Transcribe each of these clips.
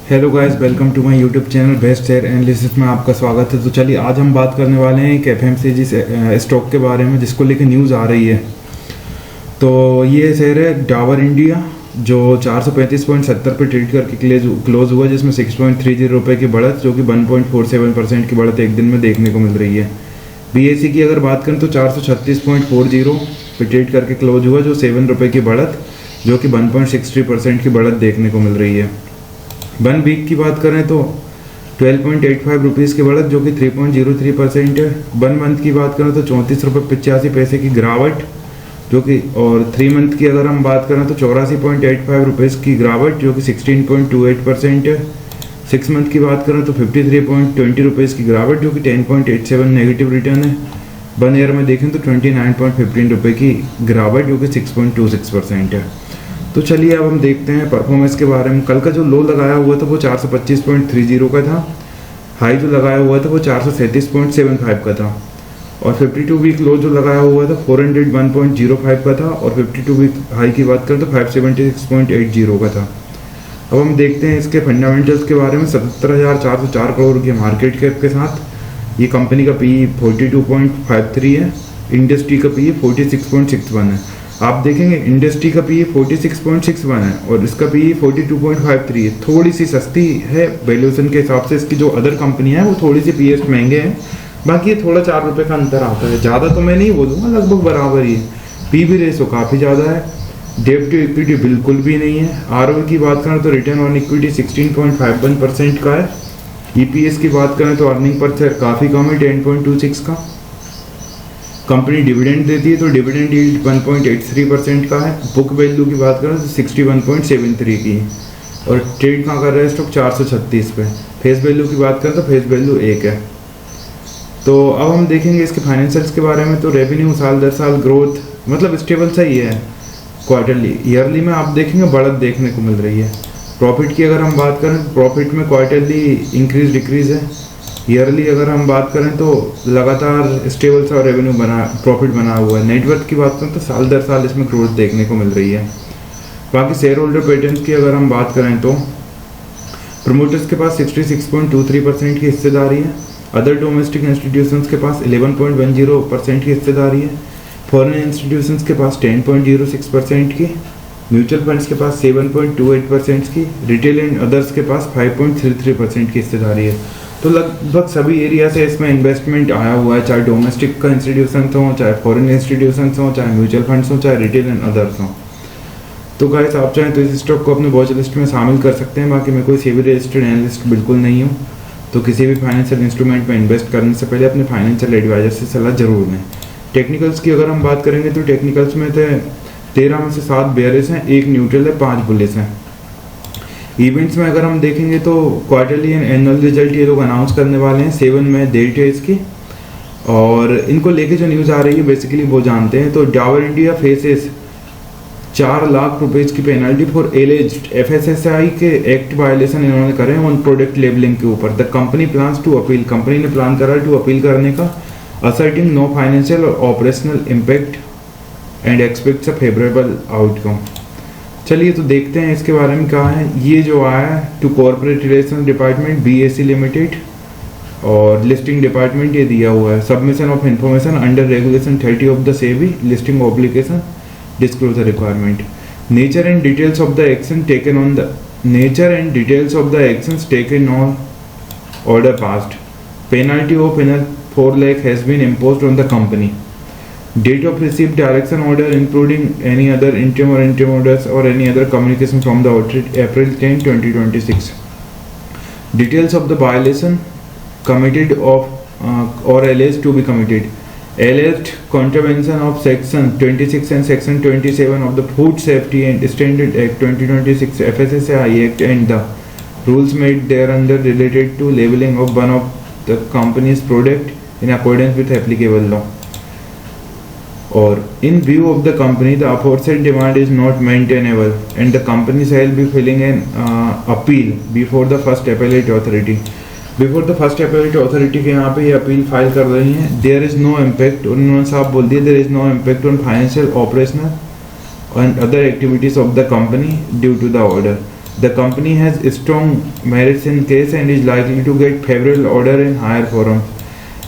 Hello guys, welcome to my YouTube channel best share analysis में आपका स्वागत है। तो चलिए आज हम बात करने वाले हैं एक एफएमसीजी स्टॉक के बारे में जिसको लेकर न्यूज़ आ रही है। तो ये शेयर है डाबर इंडिया जो 435.70 पे ट्रेड करके क्लोज हुआ, जिसमें 6.30 रुपये की बढ़त जो कि 1.47% की बढ़त एक दिन में देखने को मिल रही है। बीएसई की अगर बात करें तो 436.40 पे ट्रेड करके क्लोज हुआ, जो 7 रुपये की बढ़त जो कि 1.63% की बढ़त देखने को मिल रही है। 1 वीक की बात करें तो 12.85 रुपीज़ की बढ़त जो कि 3.03% है। 1 मंथ की बात करें तो 34.85 की गिरावट जो कि, और 3 मंथ की अगर हम बात करें तो 84.85 रुपीज़ की गिरावट जो कि 16.28% है। 6 मंथ की बात करें तो 53.20 रुपीज़ की गिरावट जो कि 10.87 नेगेटिव रिटर्न है। 1 ईयर में देखें तो 29.15 रुपये की गिरावट जो कि 6.26% है। तो चलिए अब हम देखते हैं परफॉर्मेंस के बारे में। कल का जो लो लगाया हुआ था वो 425.30 का था, हाई जो लगाया हुआ था वो 437.75 का था, और 52 वीक लो जो लगाया हुआ था 401.05 का था, और 52 वीक हाई की बात करें तो 576.80 का था। अब हम देखते हैं इसके फंडामेंटल्स के बारे में। 77,404 करोड़ की मार्केट कैप के साथ ये कंपनी का पी 42.53 है, इंडस्ट्री का पी 46.61 है। आप देखेंगे इंडस्ट्री का पी 46.61 है और इसका पी 42.53 है, थोड़ी सी सस्ती है वैल्यूएशन के हिसाब से। इसकी जो अदर कंपनी है वो थोड़ी सी पीएस महंगे हैं, बाकी ये थोड़ा 4 रुपये का अंतर आता है, ज़्यादा तो मैं नहीं बोलूँगा, लगभग बराबर ही है। पी भी रेशो काफ़ी ज़्यादा है, डेट टू इक्विटी बिल्कुल भी नहीं है। आरओई की बात करें तो रिटर्न ऑन इक्विटी 16.51% का है। ईपीएस की बात करें तो अर्निंग पर शेयर काफ़ी कम है, 10.26 का। कंपनी डिविडेंड देती है तो डिविडेंड यील्ड 1.83% का है। बुक वैल्यू की बात करें तो 61.73 की, और ट्रेड कहाँ कर रहा है स्टॉक 436 पे। फेस वैल्यू की बात करें तो फेस वैल्यू 1 है। तो अब हम देखेंगे इसके फाइनेंशियल्स के बारे में। तो रेवेन्यू साल दर साल ग्रोथ मतलब स्टेबल सही है। क्वार्टरली ईयरली में आप देखेंगे बढ़त देखने को मिल रही है। प्रॉफिट की अगर हम बात करें तो प्रॉफिट में क्वार्टरली इंक्रीज डिक्रीज है। ईयरली अगर हम बात करें तो लगातार स्टेबल सा रेवेन्यू प्रॉफिट बना हुआ है। नेटवर्थ की बात करें तो साल दर साल इसमें ग्रोथ देखने को मिल रही है। बाकी शेयर होल्डर पैटर्न की अगर हम बात करें तो प्रमोटर्स के पास 66.23% की हिस्सेदारी है। अदर डोमेस्टिक इंस्टीट्यूशंस के पास 11.10% की हिस्सेदारी है। फॉरेन इंस्टीट्यूशंस के पास 10.06% की, म्यूचुअल फंड्स के पास 7.28% की, रिटेल एंड अदर्स के पास 5.33% की हिस्सेदारी है। तो लगभग सभी एरिया से इसमें इन्वेस्टमेंट आया हुआ है, चाहे डोमेस्टिक का इंस्टीट्यूशन हो, चाहे फॉरेन इंस्टीट्यूशन हो, चाहे म्यूचुअल फंड्स हो, चाहे रिटेल एंड अदर्स हो। तो गाइस आप चाहें तो इस स्टॉक को अपने वॉच लिस्ट में शामिल कर सकते हैं। बाकी मैं कोई सेबी रजिस्टर्ड एनालिस्ट बिल्कुल नहीं हूँ, तो किसी भी फाइनेंशियल इंस्ट्रूमेंट में इन्वेस्ट करने से पहले अपने फाइनेंशियल एडवाइजर से सलाह जरूर लें। टेक्निकल्स की अगर हम बात करेंगे तो टेक्निकल्स में 13 में से 7 बेयरिश हैं, 1 न्यूट्रल है, 5 बुलिश हैं। इवेंट्स में अगर हम देखेंगे तो क्वार्टरली एंड एनुअल रिजल्ट ये लोग अनाउंस करने वाले हैं। 7 में डेट है इसकी, और इनको लेके जो न्यूज़ आ रही है बेसिकली वो जानते हैं। तो Dabur India faces 4 lakh rupees की पेनल्टी फॉर एलिज्ड एफएसएसआई के एक्ट वायलेशन इन्होंने करे ऑन प्रोडक्ट लेबलिंग के ऊपर। The company plans to appeal, company ने प्लान करा टू अपील करने का, असर्टिंग नो फाइनेंशियल और operational impact and expects a favourable outcome. चलिए तो देखते हैं इसके बारे में क्या है। ये जो आया है to corporate relation department BSE limited, और लिस्टिंग डिपार्टमेंट ये दिया हुआ है। Submission of information under regulation 30 of the SEBI listing obligation disclosure requirement. Nature and details of the action taken on the taken on order passed. Penalty of 4 lakh has been imposed on the company. Date of received direction order including any other interim orders or any other communication from the authority April 10, 2026. Details of the violation committed of or alleged to be committed. Alleged contravention of section 26 and section 27 of the Food Safety and Standard Act 2026, FSSAI Act, and the rules made thereunder related to labeling of one of the company's product in accordance with applicable law. Or in view of the company, the aforesaid demand is not maintainable and the company shall be filing an appeal before the first appellate authority. Before the first appellate authority के यहाँ पे ये appeal file कर रही हैं। There is no impact, उन्होंने साफ बोल दिया, there is no impact on financial, operational and other activities of the company due to the order. The company has strong merits in case and is likely to get favourable order in higher forum.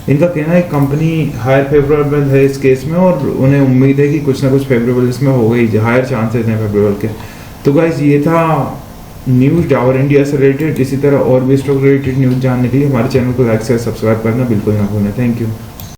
इनका कहना है company hire favourable है इस case में और उन्हें उम्मीद है कि कुछ ना कुछ फेवरेबल इसमें हो गई, हायर चांसेस हैं फेवरेबल के। तो गाइस ये था न्यूज़ डाबर इंडिया से रिलेटेड। इसी तरह और भी स्टॉक रिलेटेड न्यूज़ जानने के लिए हमारे चैनल को लाइक शेयर सब्सक्राइब करना बिल्कुल ना भूलें। Thank you.